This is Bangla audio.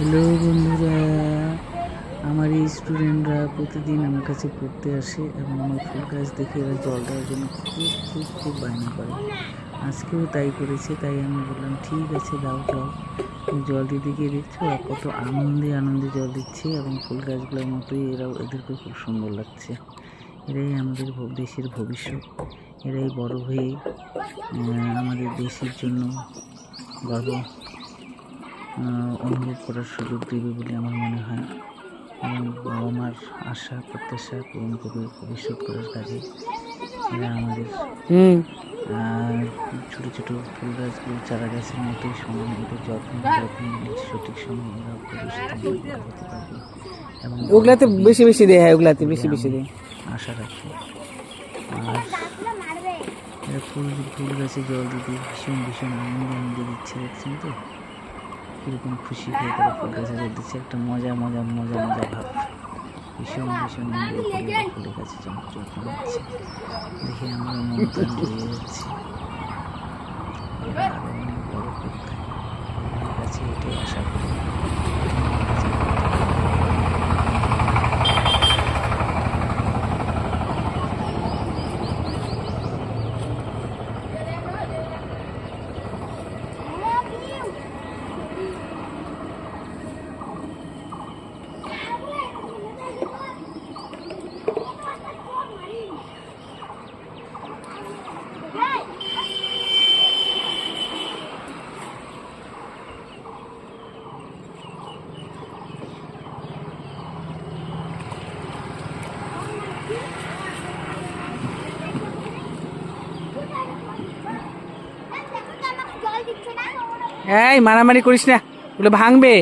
হ্যালো বন্ধুরা, আমার এই স্টুডেন্টরা প্রতিদিন আমার কাছে পড়তে আসে এবং আমার ফুল গাছ দেখে এরা জল দেওয়ার জন্য খুব খুব খুব বায়না করে। আজকেও তাই করেছে, তাই আমি বললাম ঠিক আছে দাও জল। তুমি জল দিতে গিয়ে দেখছো আর কত আনন্দে আনন্দে জল দিচ্ছে এবং ফুল গাছগুলোর মতোই এরাও, এদেরকে খুব সুন্দর লাগছে। এরাই আমাদের দেশের ভবিষ্যৎ। এরাই বড় হয়ে আমাদের দেশের জন্য গর্ব অনুভব করার সুযোগ দেবে বলে আমার মনে হয়। এবং বাবা মার আশা প্রত্যাশা পূরণ করবে ভবিষ্যৎ করার কাজে এরা আমাদের ছোটো ছোটো ফুল গাছগুলো চারা গাছের মতোই সমান, এদের যত্ন নিলে সঠিক সময় এরা ভবিষ্যতে বড় হতে পারবে এবং ওগুলাতে বেশি বেশি দেয়। হ্যাঁ, ওগুলাতে বেশি বেশি দেয় আশা রাখি। আর এরা ফুল গাছে জল দিতে ভীষণ ভীষণ আনন্দ দিচ্ছে, দেখছেন তো কীরকম খুশি হয়ে তারা ফুল গাছে জল দিচ্ছে। একটা মজা মজা মজা মজা ভাব, ভীষণ ভীষণ এনজয় করে ফুলের গাছে যত্ন নিচ্ছে দেখে আমার মন প্রাণ জড়িয়ে যাচ্ছে। এরা আরও অনেক বড় করতে ফুলের গাছে এটাই আশা করি। এই মারামারি করিস না, ওগুলো ভাঙবে।